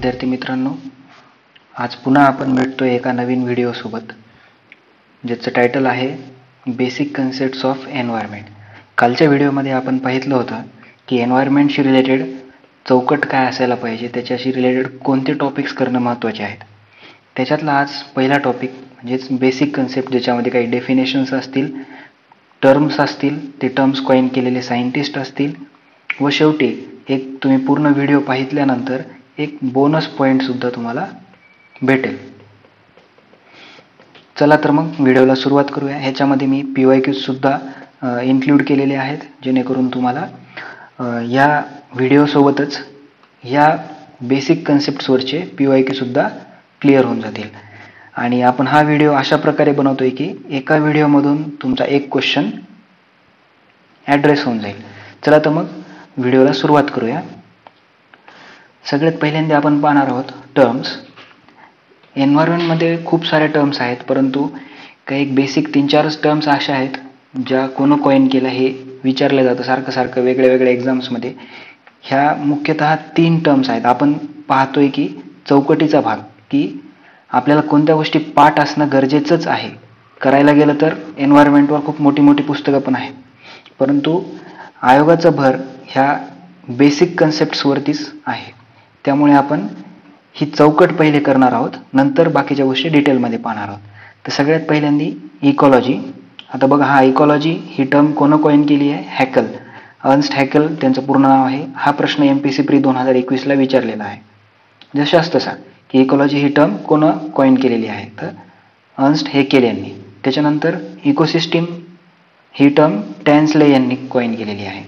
विद्यार्थी मित्रांनो, आज पुन्हा आपण भेटतोय एका नवीन व्हिडिओ सोबत, ज्याचं टायटल आहे बेसिक कन्सेप्ट्स ऑफ एन्व्हायरमेंट. कालच्या व्हिडिओमध्ये आपण पाहितलं होतं की एन्व्हायरमेंटशी रिलेटेड चौकट काय असायला पाहिजे, त्याच्याशी रिलेटेड कोणते टॉपिक्स करणं महत्त्वाचे आहेत. त्याच्यातला आज पहिला टॉपिक म्हणजेच बेसिक कन्सेप्ट, ज्याच्यामध्ये काही डेफिनेशन्स असतील, टर्म्स असतील, ते टर्म्स कॉइन केलेले सायंटिस्ट असतील, व शेवटी एक तुम्ही पूर्ण व्हिडिओ पाहितल्यानंतर एक बोनस पॉईंट सुद्धा तुम्हाला भेटेल. चला तर मग व्हिडिओला सुरुवात करूया. ह्याच्यामध्ये मी PYQ सुद्धा इन्क्लूड केलेले आहेत, जेणेकरून तुम्हाला या व्हिडिओसोबतच या बेसिक कन्सेप्ट्सवरचे PYQ सुद्धा क्लिअर होऊन जातील. आणि आपण हा व्हिडिओ अशा प्रकारे बनवतोय की एका व्हिडिओमधून तुमचा एक क्वेश्चन ॲड्रेस होऊन जाईल. चला तर मग व्हिडिओला सुरुवात करूया. सगळ्यात पहिल्यांदा आपण पाहणार आहोत टर्म्स. एन्व्हायरमेंटमध्ये खूप सारे टर्म्स आहेत, परंतु काही एक बेसिक 3-4 टर्म्स अशा आहेत ज्या कोण कॉइन केलं हे विचारलं जातं सारखं वेगळ्या वेगळ्या एक्झाम्समध्ये. ह्या मुख्यतः 3 टर्म्स आहेत. आपण पाहतोय की चौकटीचा भाग, की आपल्याला कोणत्या गोष्टी पाठ असणं गरजेचंच आहे. करायला गेलं तर एन्व्हायरमेंटवर खूप मोठी पुस्तकं पण आहेत, परंतु आयोगाचा भर ह्या बेसिक कन्सेप्ट्सवरतीच आहे. त्यामुळे आपण ही चौकट पहिले करणार आहोत, नंतर बाकीच्या गोष्टी डिटेलमध्ये पाहणार आहोत. तर सगळ्यात पहिल्यांदा इकॉलॉजी. आता बघा, हा इकॉलॉजी ही टर्म कोण कॉइन केली आहे? हॅकल, अर्न्स्ट हॅकल त्यांचं पूर्ण नाव आहे. हा प्रश्न MPSC प्री 2021ला विचारलेला आहे. जशाच तसा की इकॉलॉजी ही टर्म कोण कॉइन केलेली आहे? तर अर्न्स्ट हॅकल यांनी. त्याच्यानंतर इकोसिस्टीम ही टर्म टॅन्सले यांनी कॉइन केलेली आहे.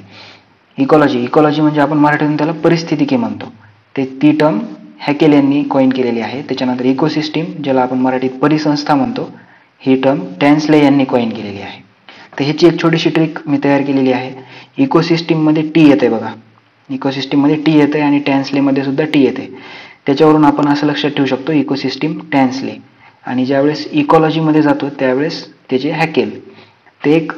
इकॉलॉजी म्हणजे आपण मराठीतून त्याला परिस्थितिकी म्हणतो, ती टर्म हॅकेल यांनी कॉइन केलेली आहे. त्याच्यानंतर इकोसिस्टीम, ज्याला आपण मराठीत परिसंस्था म्हणतो, ही टर्म टॅन्सले यांनी कॉइन केलेली आहे. तर ह्याची एक छोटीशी ट्रिक मी तयार केलेली आहे. इकोसिस्टीममध्ये टी येते बघा, इकोसिस्टीममध्ये टी येते आणि टॅन्सलेमध्ये सुद्धा टी येते. त्याच्यावरून आपण असं लक्षात ठेवू शकतो इकोसिस्टीम टॅन्सले. आणि ज्यावेळेस इकॉलॉजीमध्ये जातो त्यावेळेस त्याचे हॅकेल. ते एक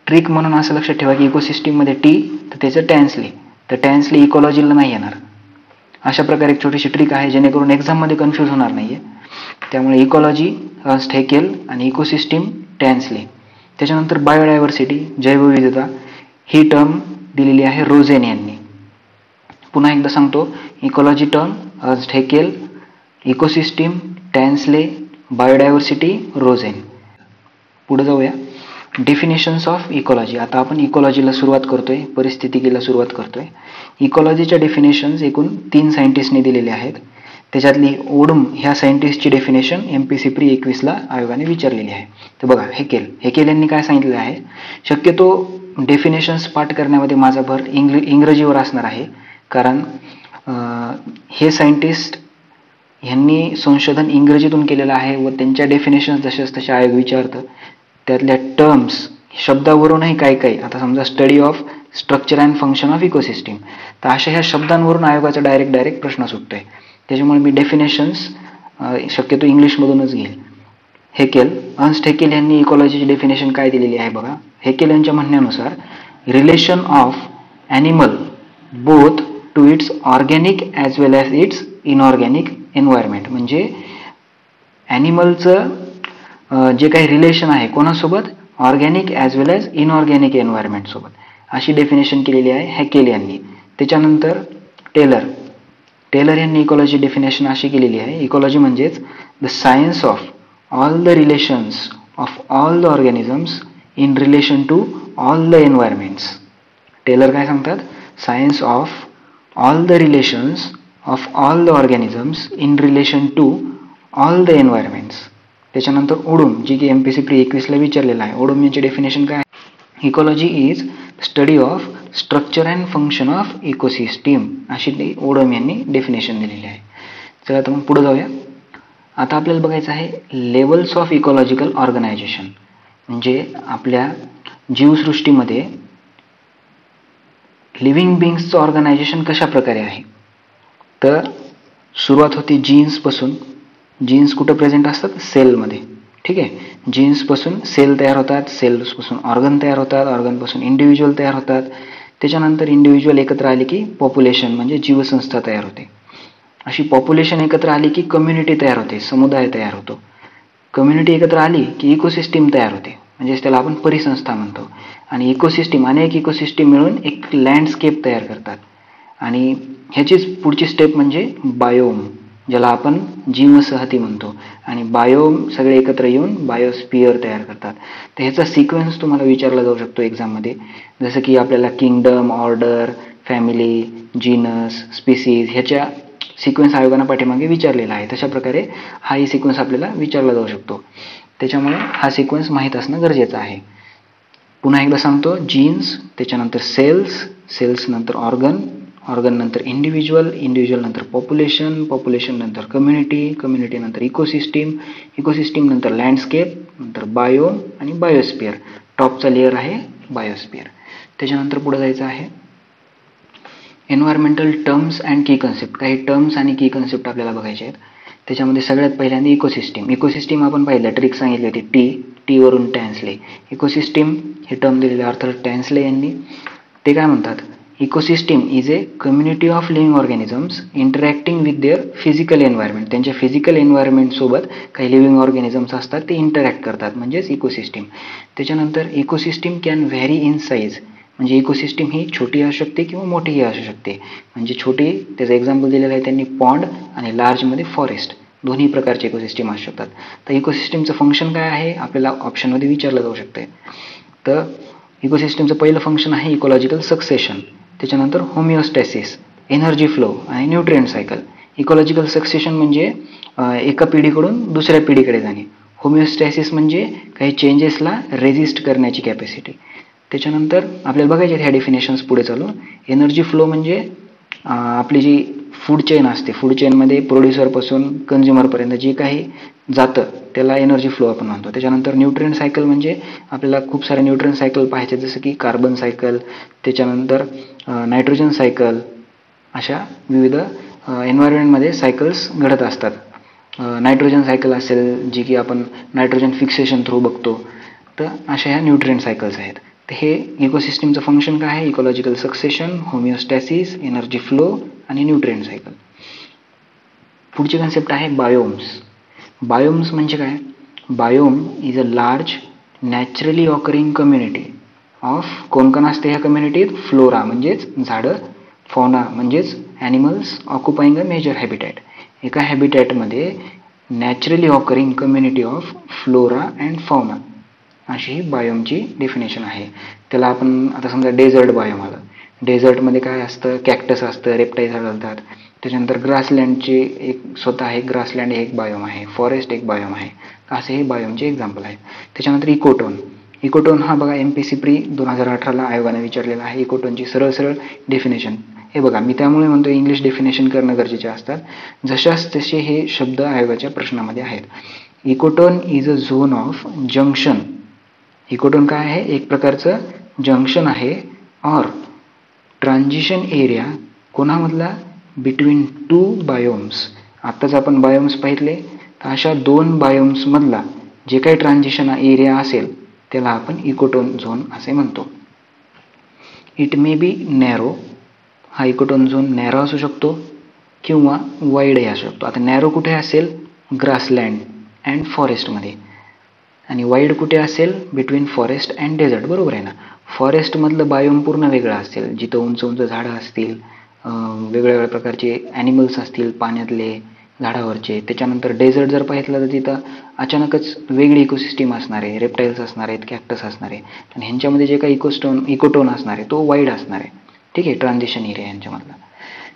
ट्रिक म्हणून असं लक्षात ठेवा की इकोसिस्टीममध्ये टी तर त्याचं टॅन्सले, तर टॅन्सले इकॉलॉजीला नाही येणार. अशा प्रकारे एक छोटीशी ट्रिक आहे, जेणेकरून एक्झाममध्ये कन्फ्यूज होणार नाहीये. त्यामुळे इकॉलॉजी अर्न्स्ट हॅकेल आणि इकोसिस्टीम टॅन्सले. त्याच्यानंतर बायोडायव्हर्सिटी, जैवविविधता, ही टर्म दिलेली आहे रोझेन यांनी. पुन्हा एकदा सांगतो, ecology term Ernst Haeckel, ecosystem Tansley, biodiversity Rosen. पुढे जाऊया. Definitions of ecology. आता आपण इकॉलॉजीला सुरुवात करतोय, परिस्थितिकीला सुरुवात करतोय. इकॉलॉजीच्या डेफिनेशन्स एकूण 3 सायंटिस्टने दिलेले आहेत. त्याच्यातली ओडम ह्या सायंटिस्टची डेफिनेशन MPSC प्री 21ला आयोगाने विचारलेली आहे. तर बघा, हॅकेल यांनी काय सांगितलेलं आहे? शक्यतो डेफिनेशन्स पाठ करण्यामध्ये माझा भर इंग्रजीवर असणार आहे, कारण हे सायंटिस्ट ह्यांनी संशोधन इंग्रजीतून केलेलं आहे व त्यांच्या डेफिनेशन्स जशाच तशा आयोग विचारतं. त्यातल्या टर्म्स शब्दावरूनही काही, आता समजा study of structure and function of ecosystem, तर अशा ह्या शब्दांवरून आयोगाचा डायरेक्ट प्रश्न सुटतोय. त्याच्यामुळे मी डेफिनेशन्स शक्यतो इंग्लिशमधूनच घेईल. अर्न्स्ट हॅकेल यांनी इकॉलॉजीची डेफिनेशन काय दिलेली आहे बघा. हॅकेल यांच्या म्हणण्यानुसार relation of animal both to its organic as well as its inorganic environment. म्हणजे ॲनिमलचं जे काही रिलेशन आहे कोणासोबत? Organic as well as inorganic environment सोबत, अशी डेफिनेशन केलेली आहे हॅकेल यांनी. त्याच्यानंतर टेलर यांनी इकॉलॉजी डेफिनेशन अशी केलेली आहे. इकॉलॉजी म्हणजेच the science of all the relations of all the organisms in relation to all the environments. Taylor काय सांगतात? Science of all the relations of all the organisms in relation to all the environments. त्याच्यानंतर Odum, जी की MPSC pre 21ला विचारलेलं आहे. Odum यांची definition काय? Ecology is study of structure and function of ecosystem, अशी Odum यांनी डेफिनेशन दिलेली आहे. चला तर मग पुढे जाऊया. आता आपल्याला बघायचं आहे लेवल्स ऑफ इकॉलॉजिकल ऑर्गनायझेशन. म्हणजे आपल्या जीवसृष्टीमध्ये लिव्हिंग बिंग्सचं ऑर्गनायझेशन कशा प्रकारे आहे. तर सुरुवात होती जीन्सपासून. जीन्स कुठं प्रेझेंट असतात? सेलमध्ये. ठीक आहे. जीन्सपासून सेल तयार होतात, सेल्सपासून ऑर्गन तयार होतात, ऑर्गनपासून इंडिव्हिज्युअल तयार होतात. त्याच्यानंतर इंडिव्हिज्युअल एकत्र आले की पॉप्युलेशन म्हणजे जीवसंस्था तयार होते. अशी पॉप्युलेशन एकत्र आली की कम्युनिटी तयार होते, समुदाय तयार होतो. कम्युनिटी एकत्र आली की इकोसिस्टीम तयार होते, म्हणजेच त्याला आपण परिसंस्था म्हणतो. आणि इकोसिस्टीम, अनेक इकोसिस्टीम मिळून एक लँडस्केप तयार करतात. आणि ह्याचीच पुढची स्टेप म्हणजे बायोम, ज्याला आपण जीवसहती म्हणतो. आणि बायोम सगळे एकत्र येऊन बायोस्पियर तयार करतात. तर ह्याचा सिक्वेन्स तुम्हाला विचारला जाऊ शकतो एक्झाममध्ये. जसं की आपल्याला kingdom, order, family, genus, species ह्याच्या सिक्वेन्स आयोगाने पाठीमागे विचारलेला आहे. तशा प्रकारे हाही सिक्वेन्स आपल्याला विचारला जाऊ शकतो. त्याच्यामुळे हा सिक्वेन्स माहीत असणं गरजेचं आहे. पुन्हा एकदा सांगतो, जीन्स, त्याच्यानंतर सेल्स, सेल्स नंतर ऑर्गन, ऑर्गन नंतर इंडिव्हिज्युअल, इंडिव्हिज्युअल नंतर पॉप्युलेशन, पॉप्युलेशन नंतर कम्युनिटी, कम्युनिटी नंतर इकोसिस्टीम, इकोसिस्टीम नंतर लँडस्केप, नंतर बायोम आणि बायोस्पियर. टॉपचा लेअर आहे बायोस्पियर. त्याच्यानंतर पुढे जायचं आहे एन्व्हायरमेंटल टर्म्स अँड की कन्सेप्ट. काही टर्म्स आणि की कन्सेप्ट आपल्याला बघायचे आहेत. त्याच्यामध्ये सगळ्यात पहिल्यांदा इकोसिस्टीम. इकोसिस्टीम आपण पाहिलं, ट्रिक सांगितली होती, टी वरून टॅन्सले. इकोसिस्टीम हे टर्म दिलेले आर्थर टॅन्सले यांनी. ते काय म्हणतात, ecosystem is a community of living organisms interacting with their physical environment. त्यांच्या फिजिकल एन्व्हायरमेंट सोबत काही लिव्हिंग ऑर्गॅनिझम्स असतात, ते इंटरॅक्ट करतात, म्हणजेच इकोसिस्टीम. त्याच्यानंतर ecosystem can vary in size, म्हणजे इकोसिस्टीम ही छोटी असू शकते किंवा मोठीही असू शकते. म्हणजे छोटी, त्याचं एक्झाम्पल दिलेलं आहे त्यांनी पॉन्ड, आणि लार्जमध्ये फॉरेस्ट, दोन्ही प्रकारचे इकोसिस्टीम असू शकतात. तर इकोसिस्टीमचं फंक्शन काय आहे आपल्याला ऑप्शनमध्ये विचारलं जाऊ शकते. तर इकोसिस्टीमचं पहिलं फंक्शन आहे इकोलॉजिकल सक्सेशन. त्याच्यानंतर होमिओस्टॅसिस, एनर्जी फ्लो आणि न्यूट्रिएंट सायकल. इकोलॉजिकल सक्सेशन म्हणजे एका पिढीकडून दुसऱ्या पिढीकडे जाणे. होमिओस्टॅसिस म्हणजे काही चेंजेसला रेजिस्ट करण्याची कॅपॅसिटी. त्याच्यानंतर आपल्याला बघायचे ह्या डेफिनेशन्स पुढे चालून. एनर्जी फ्लो म्हणजे आपली जी फूड चेन असते, फूड चेनमध्ये प्रोड्युसरपासून कन्झ्युमरपर्यंत जे काही जातं त्याला एनर्जी फ्लो आपण म्हणतो. त्याच्यानंतर न्यूट्रिएंट सायकल म्हणजे आपल्याला खूप सारे न्यूट्रिएंट सायकल पाहायचे, जसं की कार्बन सायकल, त्याच्यानंतर नायट्रोजन सायकल. अशा विविध एन्व्हायरमेंटमध्ये सायकल्स घडत असतात. नायट्रोजन सायकल असेल जी की आपण नायट्रोजन फिक्सेशन थ्रू बघतो. तर अशा ह्या न्यूट्रिएंट सायकल्स आहेत. तर हे इकोसिस्टीमचं फंक्शन काय आहे, ecological succession, homeostasis, energy flow आणि न्यूट्रिएंट सायकल. पुढची कन्सेप्ट आहे बायोम्स. बायोम्स म्हणजे काय, biome is a large naturally occurring community of, कोण कोण असते ह्या कम्युनिटीत, फ्लोरा म्हणजेच झाडं, फौना म्हणजेच animals occupying a major habitat. एका हॅबिटॅटमध्ये naturally occurring community of flora and fauna, अशी ही बायोमची डेफिनेशन आहे. त्याला आपण आता समजा डेझर्ट बायोम आलं, डेझर्टमध्ये काय असतं, कॅक्टस असतं, रेप्टाईल्स आढळतात. त्याच्यानंतर ग्रासलँडचे एक स्वतः आहे, ग्रासलँड हे एक बायोम आहे, फॉरेस्ट एक बायोम आहे. असे हे बायोमचे एक्झाम्पल आहेत. त्याच्यानंतर इकोटोन. इकोटोन हा बघा MPSC प्री 2018ला आयोगाने विचारलेला आहे. इकोटोनची सरळ सरळ डेफिनेशन हे बघा, मी त्यामुळे म्हणतो इंग्लिश डेफिनेशन करणं गरजेचे असतात, जशाच तसे हे शब्द आयोगाच्या प्रश्नामध्ये आहेत. Ecotone is a zone of junction. Ecotone काय आहे, एक प्रकारचं जंक्शन आहे, ऑर ट्रान्झिशन एरिया, कोणामधला, बिटवीन टू बायोम्स. आत्ताच आपण बायोम्स पाहितले, तर अशा दोन बायोम्स मधला जे काही ट्रान्झिशन एरिया असेल त्याला आपण इकोटोन झोन असे म्हणतो. इट मे बी नॅरो, हा इकोटोन झोन नॅरो असू शकतो किंवा वाईडही असू शकतो. आता नॅरो कुठे असेल, ग्रासलँड अँड फॉरेस्टमध्ये, आणि वाईड कुठे असेल, बिटवीन फॉरेस्ट अँड डेझर्ट. बरोबर आहे ना. फॉरेस्टमधलं बायोम पूर्ण वेगळं असेल, जिथं उंच उंच झाडं असतील, वेगवेगळ्या प्रकारचे ॲनिमल्स असतील पाण्यातले, झाडावरचे. त्याच्यानंतर डेझर्ट जर पाहितलं तर तिथं अचानकच वेगळी इकोसिस्टीम असणार आहे, रेप्टाईल्स असणार आहेत, कॅक्टस असणार आहे, आणि ह्यांच्यामध्ये जे काही इकोटोन असणार आहे तो वाईड असणार आहे. ठीक आहे, ट्रान्झिशन एरिया यांच्यामधला.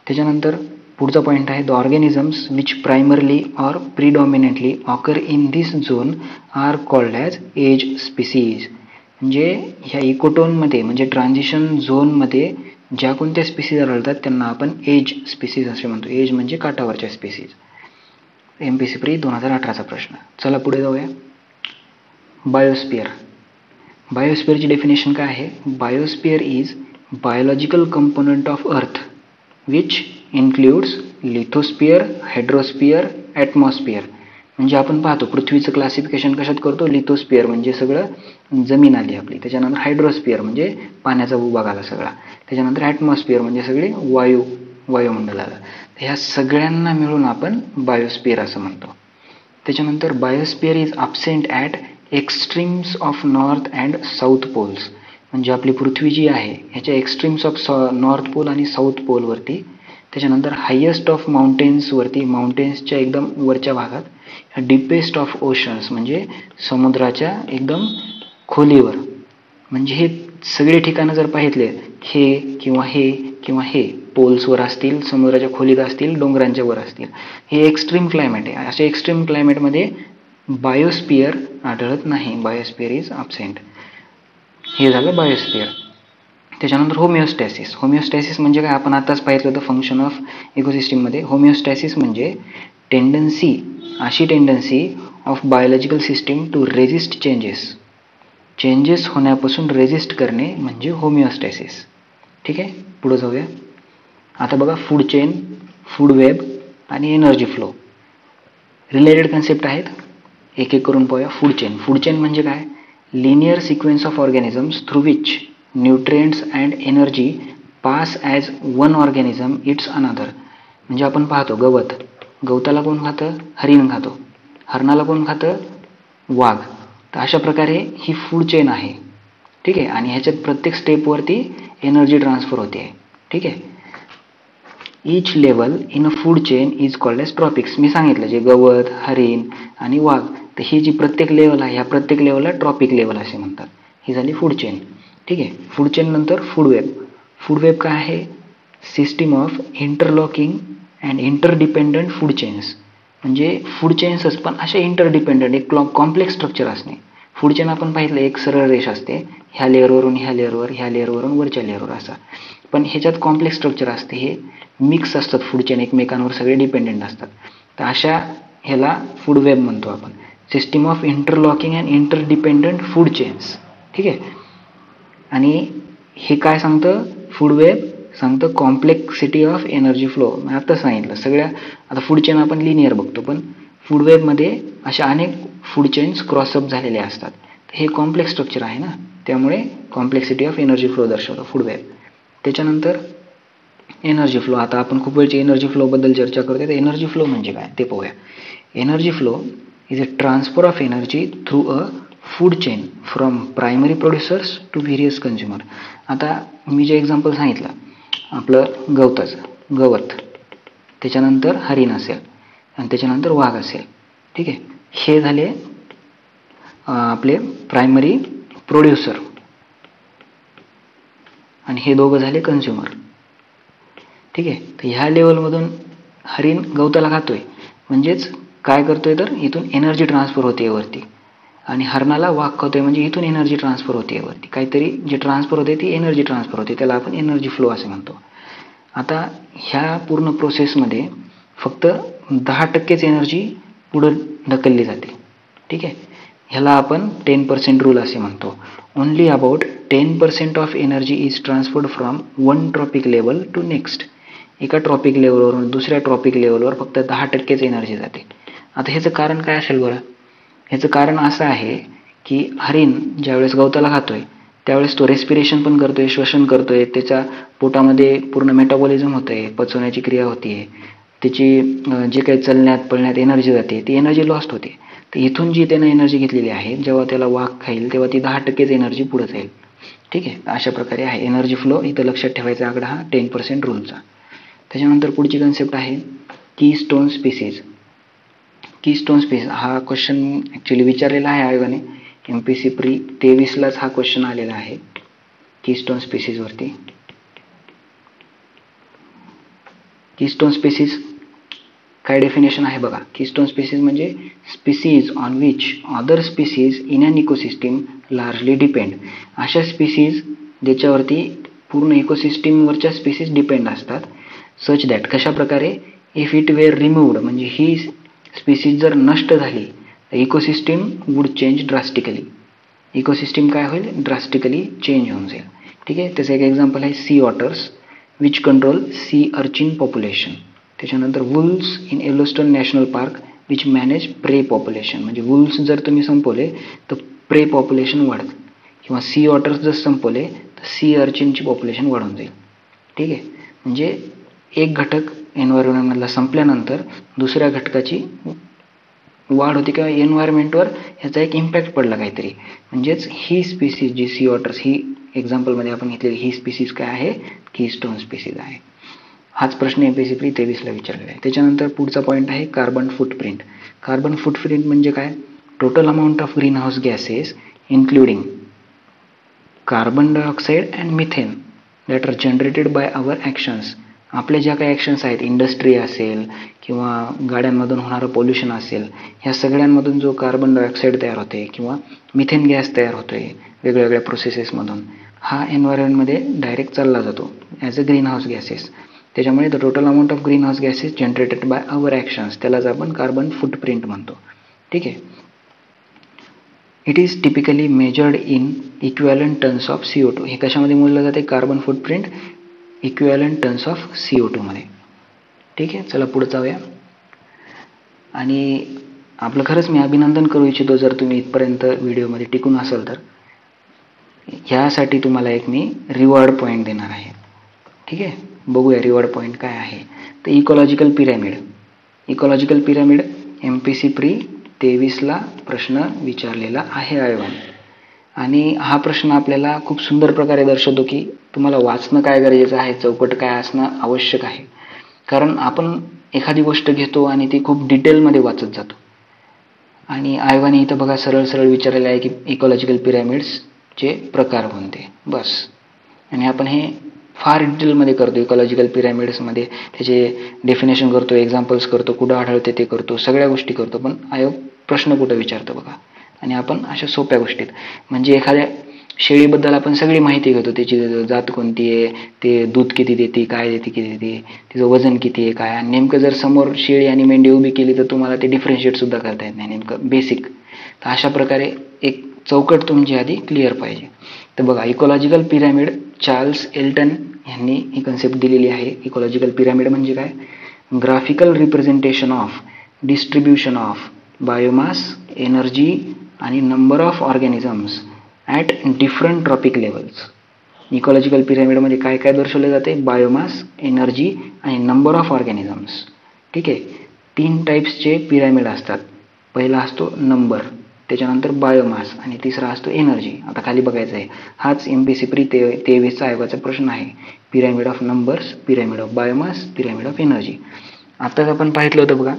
त्याच्यानंतर पुढचा पॉईंट आहे, the organisms which primarily or predominantly occur in this zone are called as edge species. म्हणजे ह्या इकोटोनमध्ये म्हणजे ट्रान्झिशन झोनमध्ये ज्या कोणत्या स्पीसीज आढळतात त्यांना आपण एज स्पीसीज असे म्हणतो. एज म्हणजे काठावरच्या स्पीसीज. MPSC प्री 2018चा प्रश्न. चला पुढे जाऊया. बायोस्पियर. बायोस्पियरची डेफिनेशन काय आहे, biosphere is biological component of earth which includes lithosphere, hydrosphere, atmosphere. म्हणजे आपण पाहतो पृथ्वीचं क्लासिफिकेशन कशात करतो, लिथोस्पियर म्हणजे सगळं जमीन आली आपली, त्याच्यानंतर हायड्रोस्पियर म्हणजे पाण्याचा भूभाग आला सगळा, त्याच्यानंतर ॲटमॉस्पियर म्हणजे सगळे वायुमंडलाला. ह्या सगळ्यांना मिळून आपण बायोस्फिअर असं म्हणतो. त्याच्यानंतर biosphere is absent at extremes of north and south poles. म्हणजे आपली पृथ्वी जी आहे ह्याच्या एक्स्ट्रीम्स ऑफ नॉर्थ पोल आणि साऊथ पोलवरती. त्याच्यानंतर हायेस्ट ऑफ माउंटेन्सवरती, माउंटेन्सच्या एकदम वरच्या भागात. डीपेस्ट ऑफ ओशन्स म्हणजे समुद्राच्या एकदम खोलीवर. म्हणजे हे सगळे ठिकाणं जर पाहितले, हे किंवा हे किंवा हे पोल्सवर असतील, समुद्राच्या खोलीत असतील, डोंगरांच्या वर असतील, हे एक्स्ट्रीम क्लायमेट आहे. अशा एक्स्ट्रीम क्लायमेटमध्ये बायोस्फिअर आढळत नाही. Biosphere is absent. हे झालं बायोस्फिअर. त्याच्यानंतर होमिओस्टॅसिस. होमिओस्टॅसिस म्हणजे काय, आपण आताच पाहिलं होतं फंक्शन ऑफ इकोसिस्टीममध्ये. होमिओस्टॅसिस म्हणजे टेंडन्सी, अशी tendency of biological system to resist changes. Changes होण्यापासून रेजिस्ट करणे म्हणजे होमिओस्टॅसिस. ठीक आहे, पुढे जाऊया. आता बघा, फूड चेन, फूड वेब आणि एनर्जी फ्लो रिलेटेड कन्सेप्ट आहेत. एक एक करून पाहूया. Food chain. फूड चेन म्हणजे काय, linear sequence of organisms through which nutrients and energy pass as one organism it's another. म्हणजे आपण पाहतो गवत, गवताला कोण खातं, हरिण खातो, हरणाला कोण खातं, वाघ. तर अशा प्रकारे ही फूड चेन आहे. ठीक आहे, आणि ह्याच्यात प्रत्येक स्टेपवरती एनर्जी ट्रान्सफर होते. ठीक आहे. Each level in a food chain is called as trophics. मी सांगितलं जे गवत, हरिण आणि वाघ, तर ही जी प्रत्येक लेवल आहे, ह्या प्रत्येक लेवलला ट्रॉपिक लेवल असे म्हणतात. ही झाली फूड चेन. ठीक आहे. फूड चेन नंतर फूड वेब. फूड वेब काय आहे, system of interlocking and interdependent food chains. म्हणजे फूड चेन्सच पण अशा इंटरडिपेंडंट, एक कॉम्प्लेक्स स्ट्रक्चर असणे. फूड चेन आपण पाहिलं एक सरळ रेष असते, ह्या लेअरवरून ह्या लेअरवर, ह्या लेअरवरून वरच्या लेअरवर असा. पण ह्याच्यात कॉम्प्लेक्स स्ट्रक्चर असते, हे मिक्स असतात फूड चेन, एकमेकांवर सगळे डिपेंडेंट असतात. तर अशा ह्याला फूड वेब म्हणतो आपण. System of interlocking and interdependent food chains. ठीक आहे. आणि हे काय सांगतं, फूड वेब सांगतं कॉम्प्लेक्सिटी ऑफ एनर्जी फ्लो. मी आता सांगितलं सगळ्या. आता फूड चेन आपण लिनियर बघतो, पण फूड वेबमध्ये अशा अनेक फूड चेन्स क्रॉसअप झालेले असतात. हे कॉम्प्लेक्स स्ट्रक्चर आहे ना, त्यामुळे कॉम्प्लेक्सिटी ऑफ एनर्जी फ्लो दर्शवतो फूड वेब. त्याच्यानंतर एनर्जी फ्लो. आता आपण खूप वेळची एनर्जी फ्लोबद्दल चर्चा करतोय, तर एनर्जी फ्लो म्हणजे काय ते पाहूया. Energy flow is a transfer of energy through a food chain from primary producers to various consumer. आता मी जे एक्झाम्पल सांगितलं, आपलं गवत, त्याच्यानंतर हरिण असेल आणि त्याच्यानंतर वाघ असेल. ठीक आहे. हे झाले आपले प्रायमरी प्रोड्युसर आणि हे दोघं झाले कन्झ्युमर. ठीक आहे. तर ह्या लेवलमधून हरिण गवताला खातोय, म्हणजेच काय करतोय, तर इथून एनर्जी ट्रान्सफर होते वरती. आणि हरणाला वाघ खातोय, म्हणजे इथून एनर्जी ट्रान्सफर होते वरती. काहीतरी जे ट्रान्सफर होते ती एनर्जी ट्रान्सफर होते, त्याला आपण एनर्जी फ्लो असे म्हणतो. आता ह्या पूर्ण प्रोसेसमध्ये फक्त 10% एनर्जी पुढं ढकलली जाते. ठीक आहे. ह्याला आपण 10% रूल असे म्हणतो. Only about 10% of energy is transferred from one trophic level to next. एका ट्रॉपिक लेवलवरून दुसऱ्या ट्रॉपिक लेवलवर फक्त 10%च एनर्जी जाते. आता ह्याचं कारण काय असेल बरं? ह्याचं कारण असं आहे की हरिण ज्यावेळेस गवताला खातोय त्यावेळेस तो रेस्पिरेशन पण करतोय, श्वसन करतोय, त्याच्या पोटामध्ये पूर्ण मेटाबॉलिझम होतंय, पचवण्याची क्रिया होतीये, त्याची जे काही चलण्यात पळण्यात एनर्जी जाते ती एनर्जी लॉस्ट होते. तर इथून जी त्यानं एनर्जी घेतलेली आहे, जेव्हा त्याला वाघ खाईल तेव्हा ती 10%च एनर्जी पुढे जाईल. ठीक आहे. अशा प्रकारे आहे एनर्जी फ्लो. इथं लक्षात ठेवायचा आकडा हा 10% रूलचा. त्याच्यानंतर पुढची कन्सेप्ट आहे कीस्टोन स्पीसीज. कीस्टोन स्पीसीज हा क्वेश्चन ॲक्च्युली विचारलेला आहे आयोगाने. MPSC प्री 23लाच हा क्वेश्चन आलेला आहे कीस्टोन स्पीसीजवरती. कीस्टोन स्पीसीज काय डेफिनेशन आहे बघा. कीस्टोन स्पीसीज म्हणजे species on which other species in an ecosystem largely depend. अशा स्पीसीज ज्याच्यावरती पूर्ण इकोसिस्टीमवरच्या स्पीसीज डिपेंड असतात. सच दॅट कशा प्रकारे, इफ इट वेअर रिमूव्ड म्हणजे ही स्पीसीज जर नष्ट झाली तर ecosystem would change drastically. Ecosystem काय होईल, ड्रास्टिकली चेंज होऊन जाईल. ठीक आहे. त्याचं एक एक्झाम्पल आहे sea otters which control sea urchin population. त्याच्यानंतर wolves in Yellowstone National Park which manage prey population. म्हणजे वुल्स जर तुम्ही संपवले तर प्रे पॉप्युलेशन वाढेल, किंवा सी ऑटर्स जर संपवले तर सी अर्चिनची पॉप्युलेशन वाढून जाईल. ठीक आहे. म्हणजे एक घटक एन्व्हायरमेंटमधला संपल्यानंतर दुसऱ्या घटकाची वाढ होते किंवा एन्व्हायरमेंटवर ह्याचा एक इम्पॅक्ट पडला काहीतरी. म्हणजेच ही स्पीसीज जी सी ऑटर्स, ही एक्झाम्पलमध्ये आपण घेतलेली ही स्पीसीज काय आहे, कीस्टोन स्पीसीज आहे. हाच प्रश्न MPSC प्री 23ला विचारलेला आहे. त्याच्यानंतर पुढचा पॉईंट आहे कार्बन फुटप्रिंट. कार्बन फुटप्रिंट म्हणजे काय, total amount of green house gases including carbon dioxide and methane that are generated by our actions. आपल्या ज्या काही ॲक्शन्स आहेत, इंडस्ट्री असेल किंवा गाड्यांमधून होणारं पोल्युशन असेल, ह्या सगळ्यांमधून जो कार्बन डायऑक्साईड तयार होते किंवा मिथेन गॅस तयार होतोय वेगळ्या वेगळ्या प्रोसेसेसमधून, हा एन्व्हायरमेंटमध्ये डायरेक्ट चालला जातो as a green house gases. त्याच्यामुळे the total amount of green house gases generated by our actions, त्यालाच आपण कार्बन फुटप्रिंट म्हणतो. ठीक आहे. It is typically measured in equivalent tons of CO2. हे कशामध्ये मोजलं जाते, carbon footprint equivalent tons of CO2 मध्ये. ठीक आहे, चला पुढे जाऊया. आणि आपलं खरंच मी अभिनंदन करू इच्छितो जर तुम्ही इथपर्यंत व्हिडिओमध्ये टिकून असाल तर. ह्यासाठी तुम्हाला एक मी रिवॉर्ड पॉईंट देणार आहे. ठीक आहे, बघूया रिवॉर्ड पॉईंट काय आहे. तर ecological pyramid. Ecological pyramid MPSC pre 23ला प्रश्न विचारलेला आहे I1. आणि हा प्रश्न आपल्याला खूप सुंदर प्रकारे दर्शवतो की तुम्हाला वाचणं काय गरजेचं आहे, चौकट काय असणं आवश्यक आहे. कारण आपण एखादी गोष्ट घेतो आणि ती खूप डिटेलमध्ये वाचत जातो. आणि I1 इथं बघा सरळ सरळ विचारलेलं आहे की इकॉलॉजिकल पिरॅमिड्सचे प्रकार कोणते, बस. आणि आपण हे फार डिटेलमध्ये करतो. इकॉलॉजिकल पिरॅमिड्समध्ये त्याचे डेफिनेशन करतो, एक्झाम्पल्स करतो, कुठं आढळते ते करतो, सगळ्या गोष्टी करतो. पण आयोग प्रश्न कुठं विचारतो बघा. आणि आपण अशा सोप्या गोष्टीत, म्हणजे एखाद्या शेळीबद्दल आपण सगळी माहिती घेतो, त्याची जात कोणती आहे, ते दूध किती देते, काय देते, किती देते, तिचं वजन किती आहे, काय. आणि नेमकं जर समोर शेळी आणि मेंढी उभी केली तर तुम्हाला ते डिफरन्शिएट सुद्धा करता येत नाही, नेमकं बेसिक. तर अशा प्रकारे एक चौकट तुमची आधी क्लिअर पाहिजे. तर बघा, इकॉलॉजिकल पिरॅमिड चार्ल्स एल्टन यांनी ही कन्सेप्ट दिलेली आहे. इकॉलॉजिकल पिरॅमिड म्हणजे काय, graphical representation of distribution of biomass, energy आणि number of organisms at different trophic levels. Ecological पिरॅमिडमध्ये काय काय दर्शवले जाते, बायोमास, एनर्जी आणि नंबर ऑफ ऑर्गॅनिझम्स. ठीक आहे, 3 टाईप्सचे पिरॅमिड असतात. पहिला असतो नंबर, त्याच्यानंतर बायोमास आणि तिसरा असतो एनर्जी. आता खाली बघायचं आहे, हाच MPSC प्री 23चा आयोगाचा प्रश्न आहे. Pyramid of numbers, pyramid of biomass, pyramid of energy. आताच आपण पाहिलं होतं बघा,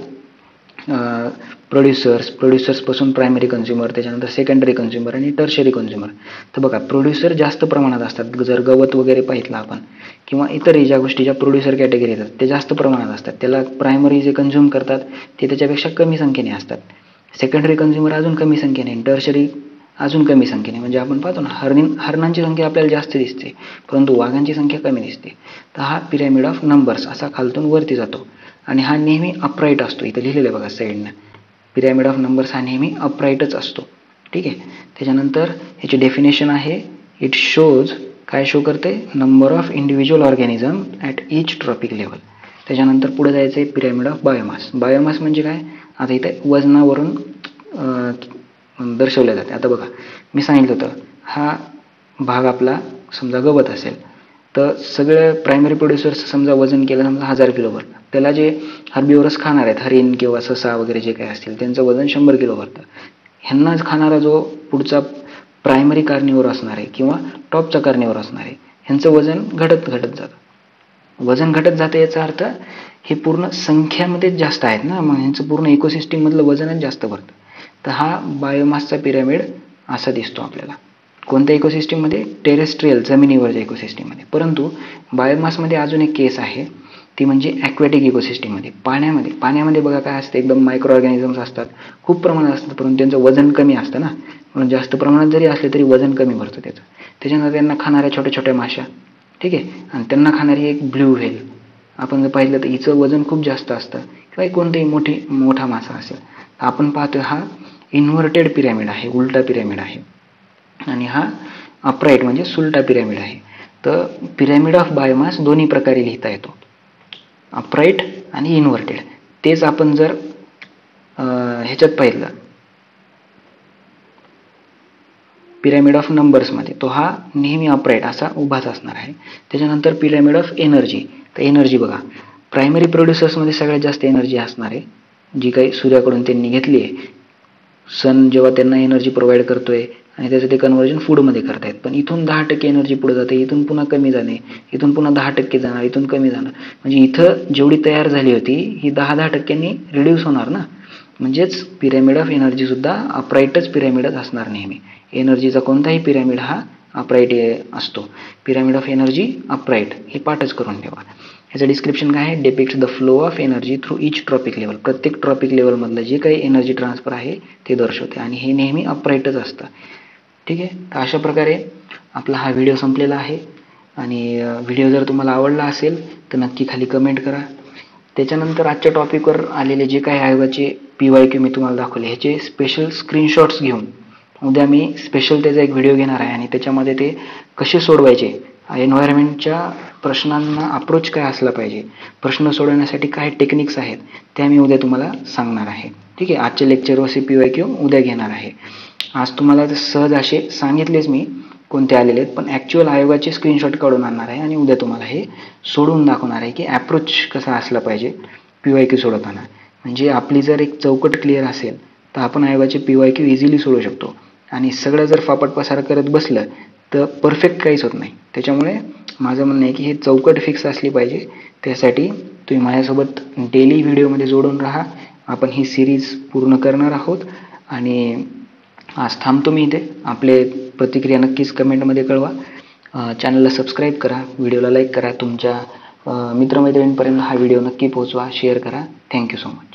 प्रोड्युसर्सपासून प्रायमरी कन्झ्युमर, त्याच्यानंतर सेकंडरी कन्झ्युमर आणि टर्शरी कन्झ्युमर. तर बघा, प्रोड्युसर जास्त प्रमाणात असतात. जर गवत वगैरे पाहितलं आपण किंवा इतरही ज्या गोष्टी ज्या प्रोड्युसर कॅटेगरी येतात ते जास्त प्रमाणात असतात. त्याला प्रायमरी जे कन्झ्युम करतात ते त्याच्यापेक्षा कमी संख्येने असतात. सेकंडरी कन्झ्युमर अजून कमी संख्येने, टर्शरी अजून कमी संख्येने. म्हणजे आपण पाहतो ना, हरणांची संख्या आपल्याला जास्त दिसते परंतु वाघांची संख्या कमी दिसते. तर हा पिरॅमिड ऑफ नंबर्स असा खालतून वरती जातो आणि हा नेहमी अपराईट असतो. इथं लिहिलेलं आहे बघा साईडनं, पिरॅमिड ऑफ नंबर्स हा नेहमी अपराईटच असतो. ठीक आहे. त्याच्यानंतर ह्याची डेफिनेशन आहे, इट शोज, काय शो करते, number of individual organism at each trophic level. त्याच्यानंतर पुढे जायचं आहे पिरॅमिड ऑफ बायोमास. बायोमास म्हणजे काय, आता इथे वजनावरून दर्शवल्या जाते. आता बघा, मी सांगितलं होतं हा भाग आपला समजा गवत असेल तर सगळे प्रायमरी प्रोड्युसर्स समजा वजन केलं समजा 1000 किलोवर, त्याला जे हर्बिवरस खाणार आहेत, हरिण किंवा ससा वगैरे जे काही असतील त्यांचं वजन 100 किलो भरतं. ह्यांनाच खाणारा जो पुढचा प्रायमरी कार्निवर असणार आहे किंवा टॉपचा कार्निवर असणार आहे, ह्यांचं वजन घटत जातं. वजन घटत जातं याचा अर्थ हे पूर्ण संख्यामध्येच जास्त आहेत ना, मग ह्यांचं पूर्ण इकोसिस्टीम मधलं वजनच जास्त भरतं. तर हा बायोमासचा पिरॅमिड असा दिसतो आपल्याला. कोणत्या इकोसिस्टीममध्ये, टेरेस्ट्रियल, जमिनीवरच्या इकोसिस्टीममध्ये. परंतु बायोमासमध्ये अजून एक केस आहे, ती म्हणजे ॲक्वॅटिक इकोसिस्टीममध्ये, पाण्यामध्ये बघा काय असतं, एकदम मायक्रो ऑर्गॅनिझम्स असतात, खूप प्रमाणात असतात परंतु त्यांचं वजन कमी असतं ना, म्हणून जास्त प्रमाणात जरी असले तरी वजन कमी भरतं त्याचं. त्याच्यानंतर त्यांना खाणाऱ्या छोट्या छोट्या माश्या, ठीक आहे, आणि त्यांना खाणारी एक ब्ल्यू व्हेल. आपण जर पाहिलं तर हिचं वजन खूप जास्त असतं किंवा कोणताही मोठा मासा असेल. आपण पाहतो हा इन्व्हर्टेड पिरॅमिड आहे, उलटा पिरॅमिड आहे. आणि हा अपराईट म्हणजे सुलटा पिरॅमिड आहे. तर पिरॅमिड ऑफ बायोमास दोन्ही प्रकारे लिहिता येतो, अपराईट आणि इन्व्हर्टेड. तेच आपण जर ह्याच्यात पाहिलं पिरॅमिड ऑफ नंबर्समध्ये, तो हा नेहमी अपराईट असा उभाच असणार आहे. त्याच्यानंतर पिरॅमिड ऑफ एनर्जी, तर एनर्जी बघा, प्रायमरी प्रोड्युसर्समध्ये सगळ्यात जास्त एनर्जी असणार आहे, जी काही सूर्याकडून त्यांनी घेतली आहे. सन जेव्हा त्यांना एनर्जी प्रोव्हाइड करतोय आणि त्याचं ते कन्व्हर्जन फूडमध्ये करतायत, पण इथून 10% एनर्जी पुढे जाते, इथून पुन्हा कमी जाणे, इथून पुन्हा 10% जाणार, इथून कमी जाणार. म्हणजे इथं जेवढी तयार झाली होती ही 10% रिड्यूस होणार ना. म्हणजेच पिरॅमिड ऑफ एनर्जी सुद्धा अपराईटच पिरॅमिडच असणार नेहमी. एनर्जीचा कोणताही पिरॅमिड हा अपराईट असतो. पिरॅमिड ऑफ एनर्जी अपराईट हे पाठच करून ठेवा. ह्याचं डिस्क्रिप्शन काय आहे? Depicts the flow of energy through each trophic level. प्रत्येक ट्रॉपिक लेवलमधलं जे काही एनर्जी ट्रान्सफर आहे ते दर्शवते आणि हे नेहमी अपराईटच असतं. ठीक आहे, तर अशा प्रकारे आपला हा व्हिडिओ संपलेला आहे. आणि व्हिडिओ जर तुम्हाला आवडला असेल तर नक्की खाली कमेंट करा. त्याच्यानंतर आजच्या टॉपिकवर आलेले जे काही आयोगाचे PYQ मी तुम्हाला दाखवले ह्याचे स्पेशल स्क्रीनशॉट्स घेऊन उद्या मी स्पेशल त्याचा एक व्हिडिओ घेणार आहे आणि त्याच्यामध्ये ते कसे सोडवायचे, एन्व्हायरमेंटच्या प्रश्नांना अप्रोच काय असला पाहिजे, प्रश्न सोडवण्यासाठी काय टेक्निक्स आहेत त्या मी उद्या तुम्हाला सांगणार आहे. ठीक आहे, आजच्या लेक्चरवरचे PYQ उद्या घेणार आहे. आज तुम्हाला सहज असे सांगितलेच मी कोणते आलेले आहेत, पण ॲक्च्युअल आयोगाचे स्क्रीनशॉट काढून आणणार आहे आणि उद्या तुम्हाला हे सोडवून दाखवणार आहे की ॲप्रोच कसा असला पाहिजे PYQ सोडवताना. म्हणजे आपली जर एक चौकट क्लिअर असेल तर आपण आयोगाचे PYQ इझिली सोडवू शकतो. आणि सगळं जर फापट पसार करत बसलं तर परफेक्ट काहीच होत नाही. त्याच्यामुळे माझं म्हणणं आहे की हे चौकट फिक्स असली पाहिजे. त्यासाठी तुम्ही माझ्यासोबत डेली व्हिडिओमध्ये जोडून राहा. आपण ही सिरीज पूर्ण करणार आहोत आणि आज थांबतो मी इथे. आपले प्रतिक्रिया नक्कीच कमेंटमध्ये कळवा. चॅनलला सबस्क्राईब करा, व्हिडिओला लाईक करा, तुमच्या मित्रमैत्रिणींपर्यंत हा व्हिडिओ नक्की पोहोचवा, शेअर करा. Thank you so much.